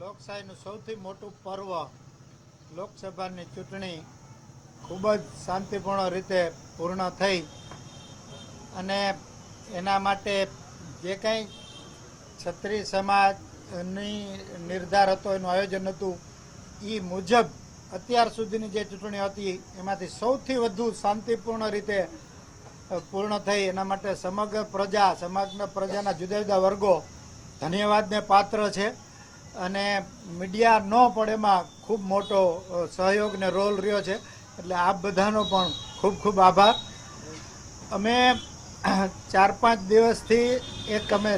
લોકશાહીનું સૌથી મોટું પર્વ લોકસભાની ચૂંટણી ખૂબ જ શાંતિપૂર્ણ રીતે પૂર્ણ થઈ અને એના માટે જે કંઈ ક્ષત્રિય સમાજની નિર્ધાર હતો એનું આયોજન હતું એ મુજબ અત્યાર સુધીની જે ચૂંટણી હતી એમાંથી સૌથી વધુ શાંતિપૂર્ણ રીતે પૂર્ણ થઈ. એના માટે સમગ્ર સમાજના પ્રજાના જુદા જુદા વર્ગો ધન્યવાદને પાત્ર છે અને મીડિયા ન પણ એમાં ખૂબ મોટો સહયોગ ને રોલ રહ્યો છે. એટલે આપ બધાનો પણ ખૂબ ખૂબ આભાર. અમે 4-5 દિવસથી અમે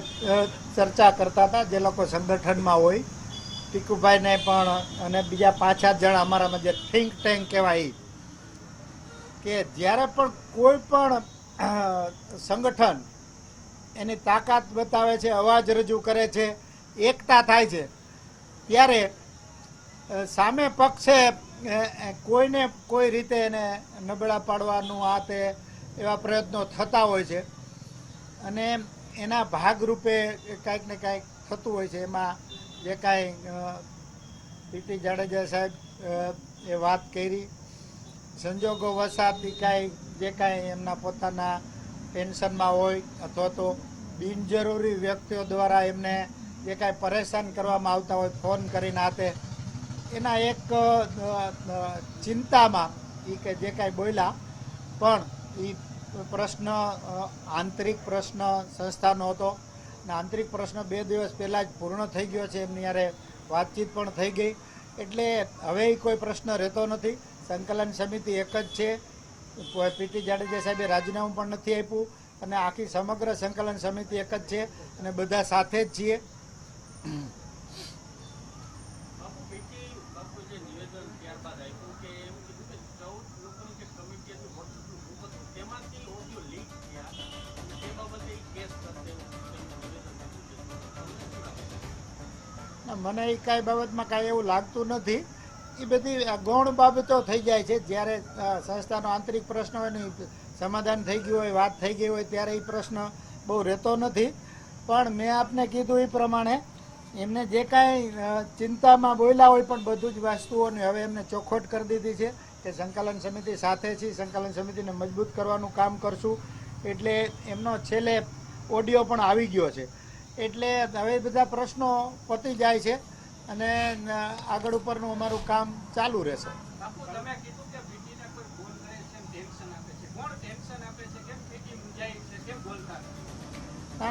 ચર્ચા કરતા હતા જે લોકો સંગઠનમાં હોય, ટીકુભાઈને પણ અને બીજા 5-7 જણા અમારામાં જે થિંક ટેન્ક કહેવાય કે જ્યારે પણ કોઈ પણ સંગઠન એની તાકાત બતાવે છે, અવાજ રજૂ કરે છે, એકતા થાય છે, ત્યારે સામે પક્ષે કોઈને કોઈ રીતે એને નબળા પાડવાનું આ તે એવા પ્રયત્નો થતા હોય છે અને એના ભાગરૂપે કાંઈક ને કાંઈક થતું હોય છે. એમાં જે કાંઈ પીટી જાડેજા સાહેબ એ વાત કરી, સંજોગો વસાતી કાંઈ જે કાંઈ એમના પોતાના ટેન્શનમાં હોય અથવા તો બિનજરૂરી વ્યક્તિઓ દ્વારા એમને જે કાંઈ પરેશાન કરવામાં આવતા હોય ફોન કરીને આતે એના એક ચિંતામાં એ કે જે કાંઈ બોલ્યા પણ એ પ્રશ્ન આંતરિક પ્રશ્ન સંસ્થાનો હતો અને આંતરિક પ્રશ્ન 2 દિવસ પહેલાં જ પૂર્ણ થઈ ગયો છે. એમની યારે વાતચીત પણ થઈ ગઈ એટલે હવે કોઈ પ્રશ્ન રહેતો નથી. સંકલન સમિતિ એક જ છે. પીટી જાડેજા સાહેબે રાજીનામું પણ નથી આપ્યું અને આખી સમગ્ર સંકલન સમિતિ એક જ છે અને બધા સાથે જ છીએ. મને એ કાંઈ બાબતમાં કાંઈ એવું લાગતું નથી. એ બધી ગૌણ બાબતો થઈ જાય છે. જ્યારે સંસ્થાનો આંતરિક પ્રશ્ન હોય ને સમાધાન થઈ ગયું હોય, વાત થઈ ગઈ હોય ત્યારે એ પ્રશ્ન બહુ રહેતો નથી. પણ મેં આપને કીધું એ પ્રમાણે એમને જે કાંઈ ચિંતામાં બોલ્યા હોય પણ બધું જ વસ્તુઓને હવે એમને ચોખવટ કરી દીધી છે કે સંકલન સમિતિ સાથે છીએ, સંકલન સમિતિને મજબૂત કરવાનું કામ કરશું. એટલે એમનો છેલ્લે ઓડિયો પણ આવી ગયો છે. એટલે હવે બધા પ્રશ્નો પતી જાય છે અને આગળ ઉપરનું અમારું કામ ચાલુ રહેશે.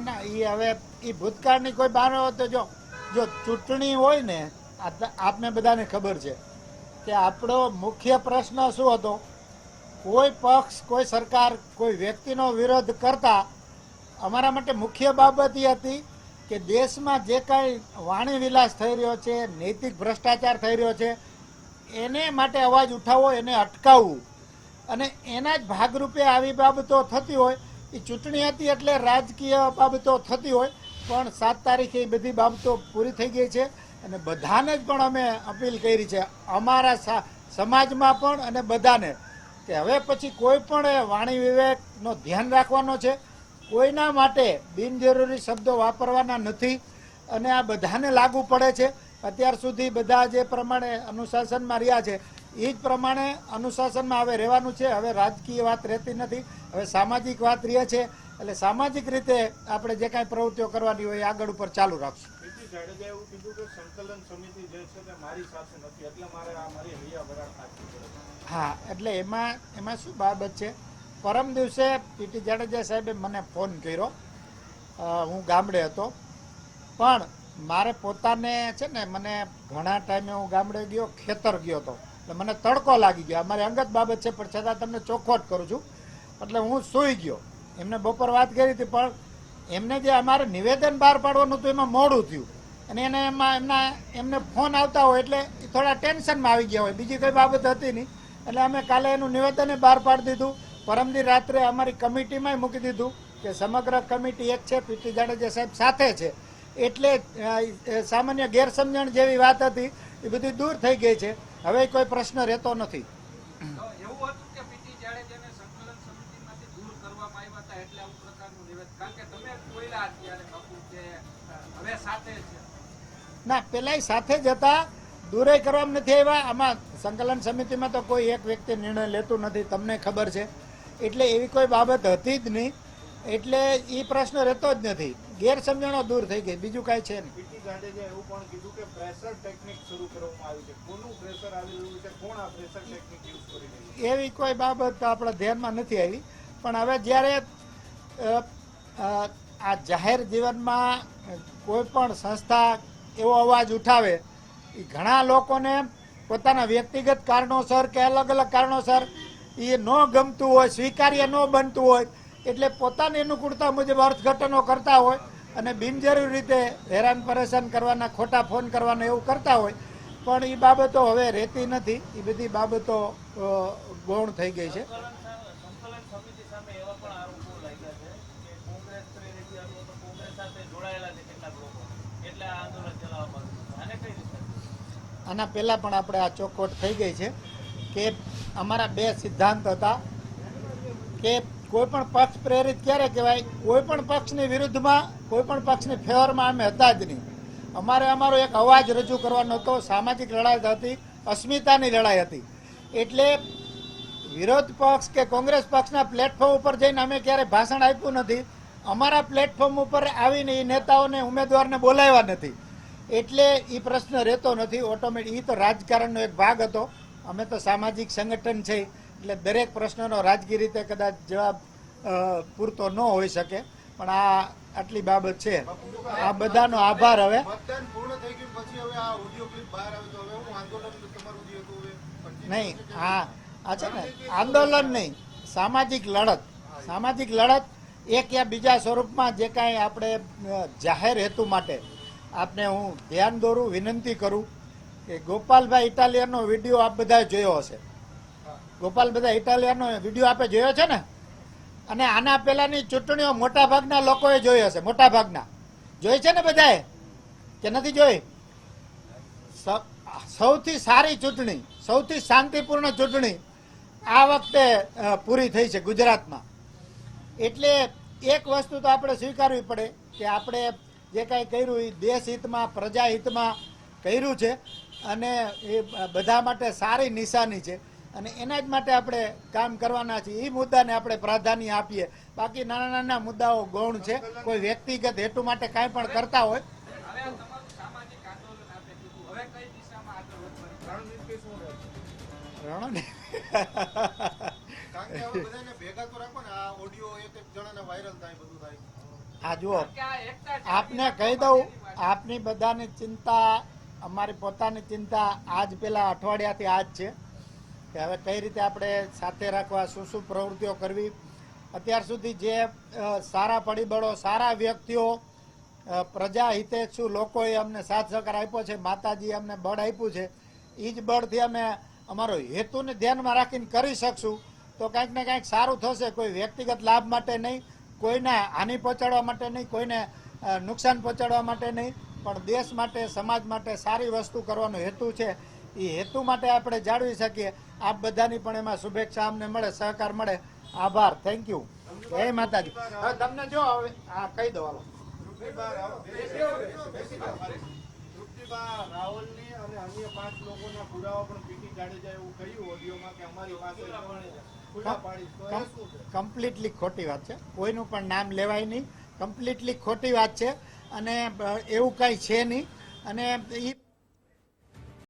ના એ હવે એ ભૂતકાળની કોઈ બાનો તો જો ચૂંટણી હોય ને આપને બધાને ખબર છે કે આપણો મુખ્ય પ્રશ્ન શું હતો, કોઈ પક્ષ કોઈ સરકાર કોઈ વ્યક્તિનો વિરોધ કરતા અમારા માટે મુખ્ય બાબત એ હતી કે દેશમાં જે કાંઈ વાણી વિલાસ થઈ રહ્યો છે, નૈતિક ભ્રષ્ટાચાર થઈ રહ્યો છે એને માટે અવાજ ઉઠાવવો, એને અટકાવવું અને એના જ ભાગરૂપે આવી બાબતો થતી હોય. એ ચૂંટણી હતી એટલે રાજકીય બાબતો થતી હોય પણ 7 તારીખે એ બધી બાબતો પૂરી થઈ ગઈ છે અને બધાને જ પણ અમે અપીલ કરી છે અમારા સમાજમાં પણ અને બધાને કે હવે પછી કોઈ પણ વાણી વિવેકનો ધ્યાન રાખવાનો છે, કોઈના માટે બિનજરૂરી શબ્દો વાપરવાના નથી અને આ બધાને લાગુ પડે છે. અત્યાર સુધી બધા જે પ્રમાણે અનુશાસનમાં રહ્યા છે એ જ પ્રમાણે અનુશાસનમાં હવે રહેવાનું છે. હવે રાજકીય વાત રહેતી નથી, હવે સામાજિક વાત રહે છે. એટલે સામાજિક રીતે આપણે જે કાંઈ પ્રવૃત્તિઓ કરવાની હોય એ આગળ ઉપર ચાલુ રાખશું. હા, એટલે એમાં શું બાબત છે, પરમ દિવસે પીટી જાડેજા સાહેબે મને ફોન કર્યો. હું ગામડે હતો પણ મારે પોતાને છે ને મને ઘણા ટાઈમે હું ગામડે ગયો, ખેતર ગયો હતો એટલે મને તડકો લાગી ગયો. અમારી અંગત બાબત છે પણ છતાં તમને ચોખવટ કરું છું. એટલે હું સૂઈ ગયો. એમને બપોર વાત કરી હતી પણ એમને જે અમારે નિવેદન બહાર પાડવાનું હતું એમાં મોડું થયું અને એમને ફોન આવતા હોય એટલે થોડા ટેન્શનમાં આવી ગયા હોય, બીજી કંઈ બાબત હતી નહીં. એટલે અમે કાલે એનું નિવેદને બહાર પાડી દીધું. પરમદી રાત્રે અમારી કમિટીમાં મૂકી દીધું કે સમગ્ર કમિટી એક છે, પીટી જાડેજા સાહેબ સાથે છે. એટલે સામાન્ય ગેરસમજણ જેવી વાત હતી એ બધી દૂર થઈ ગઈ છે. હવે કોઈ પ્રશ્ન રહેતો નથી. ના પેલા સાથે જ હતા, દૂરે કરવામાં નથી આવ્યા. આમાં સંકલન સમિતિમાં તો કોઈ એક વ્યક્તિ નિર્ણય લેતું નથી, તમને ખબર છે. એટલે એવી કોઈ બાબત હતી જ નહીં, એટલે એ પ્રશ્ન રહેતો જ નથી. ગેરસમજણો દૂર થઈ ગઈ, બીજું કાંઈ છે નહીં. પીટી જાડેજાએ એવું પણ કીધું કે પ્રેશર ટેકનિક શરૂ કરવામાં આવી છે. કોનું પ્રેશર આવી રહ્યું છે, કોણ આ પ્રેશર ટેકનિક યુઝ કરી રહ્યું છે? એવી કોઈ બાબત આપણા ધ્યાનમાં નથી આવી. પણ હવે જ્યારે આ જાહેર જીવનમાં કોઈ પણ સંસ્થા એવો અવાજ ઉઠાવે, એ ઘણા લોકોને પોતાના વ્યક્તિગત કારણોસર કે અલગ અલગ કારણોસર એ ન ગમતું હોય, સ્વીકાર્ય ન બનતું હોય, એટલે પોતાની અનુકૂળતા મુજબ અર્થઘટનો કરતા હોય અને બિનજરૂરી રીતે હેરાન પરેશાન કરવાના, ખોટા ફોન કરવાના એવું કરતા હોય. પણ એ બાબતો હવે રહેતી નથી. એ બધી બાબતો ગૌણ થઈ ગઈ છે. સંકલન સમિતિ સામે એવા પણ આરોપો લાગ્યા છે કે કોંગ્રેસ પ્રેરિત અથવા તો કોંગ્રેસ સાથે જોડાયેલા છે કેટલાક લોકો, એટલે આ આંદોલન ચલાવવામાં આવ્યું. આને કઈ રીતે? આના પહેલાં પણ આપણે આ ચોખવટ થઈ ગઈ છે કે અમારા બે સિદ્ધાંત હતા કે કોઈ પણ પક્ષ પ્રેરિત ક્યારે કહેવાય, કોઈ પણ પક્ષની વિરુદ્ધમાં, કોઈ પણ પક્ષની ફેવરમાં અમે હતા જ નહીં. અમારો એક અવાજ રજૂ કરવાનો હતો, સામાજિક લડાઈ હતી, અસ્મિતાની લડાઈ હતી. એટલે વિરોધ પક્ષ કે કોંગ્રેસ પક્ષના પ્લેટફોર્મ ઉપર જઈને અમે ક્યારે ભાષણ આપ્યું નથી. અમારા પ્લેટફોર્મ ઉપર આવીને એ નેતાઓને, ઉમેદવારને બોલાવ્યા નથી. એટલે એ પ્રશ્ન રહેતો નથી ઓટોમેટિક. એ તો રાજકારણનો એક ભાગ હતો. અમે તો સામાજિક સંગઠન છે, એટલે દરેક પ્રશ્નનો રાજકીય રીતે કદાચ જવાબ પૂરતો ન હોઈ શકે. પણ આટલી બાબત છે. આ બધાનો આભાર. હવે મતદાન પૂર્ણ થઈ ગયું પછી હવે આ ઓડિયો ક્લિપ બહાર આવે તો હવે હું આંદોલન તમારું જે હતું નહીં, આ છે ને આંદોલન નહીં, સામાજિક લડત. સામાજિક લડત એક યા બીજા સ્વરૂપમાં જે કાંઈ આપણે જાહેર હેતુ માટે આપને હું ધ્યાન દોરું, વિનંતી કરું કે ગોપાલભાઈ ઇટાલિયનનો વિડીયો આપ બધાએ જોયો હશે. ગોપાલભાઈ ઇટાલિયનનો વિડીયો આપે જોયો છે ને? અને આના પહેલાંની ચૂંટણીઓ મોટાભાગના લોકોએ જોઈ હશે. મોટાભાગના જોઈ છે ને બધાએ, કે નથી જોઈ? સૌથી સારી ચૂંટણી, સૌથી શાંતિપૂર્ણ ચૂંટણી આ વખતે પૂરી થઈ છે ગુજરાતમાં. એટલે એક વસ્તુ તો આપણે સ્વીકારવી પડે કે આપણે જે કાંઈ કર્યું એ દેશ હિતમાં, પ્રજા હિતમાં કર્યું છે અને એ બધા માટે સારી નિશાની છે. અને એના જ માટે આપણે કામ કરવાના છીએ. એ મુદ્દાને આપણે પ્રાધાન્ય આપીએ. બાકી નાના નાના મુદ્દાઓ ગૌણ છે. કોઈ વ્યક્તિગત હેતુ માટે કાંઈ પણ કરતા હોય. હા જુઓ, આપને કહી દઉં, આપની બધાની ચિંતા, અમારી પોતાની ચિંતા આજ પેલા અઠવાડિયાથી આજ છે કે હવે કઈ રીતે આપણે સાથે રાખવા, શું શું પ્રવૃત્તિઓ કરવી. અત્યાર સુધી જે સારા પરિબળો, સારા વ્યક્તિઓ, પ્રજા હિતેચ્છુ લોકોએ અમને સાથ સહકાર આપ્યો છે, માતાજીએ અમને બળ આપ્યું છે. એ જ બળથી અમે અમારો હેતુને ધ્યાનમાં રાખીને કરી શકશું તો કાંઈક ને કાંઈક સારું થશે. કોઈ વ્યક્તિગત લાભ માટે નહીં, કોઈને હાનિ પહોંચાડવા માટે નહીં, કોઈને નુકસાન પહોંચાડવા માટે નહીં, પણ દેશ માટે, સમાજ માટે સારી વસ્તુ કરવાનો હેતુ છે. એ હેતુ માટે આપણે જાળવી શકીએ. આપ બધાની પણ એમાં શુભેચ્છા અમને મળે, સહકાર મળે. આભાર, થેન્ક યુ, જય માતાજી. હવે તમને જો હવે હા કહી દો. હાલો. રાહુલની અને અન્ય 5 લોકોના પુરાવા પણ પીટી જાડેજાએ એવું કહ્યું ઓડિયોમાં કે અમારી પાસે ખુલ્લા પાડીશ. તો એ શું છે? કમ્પ્લીટલી ખોટી વાત છે. કોઈનું પણ નામ લેવાય નહીં. કમ્પ્લીટલી ખોટી વાત છે અને એવું કાંઈ છે નહીં. અને એ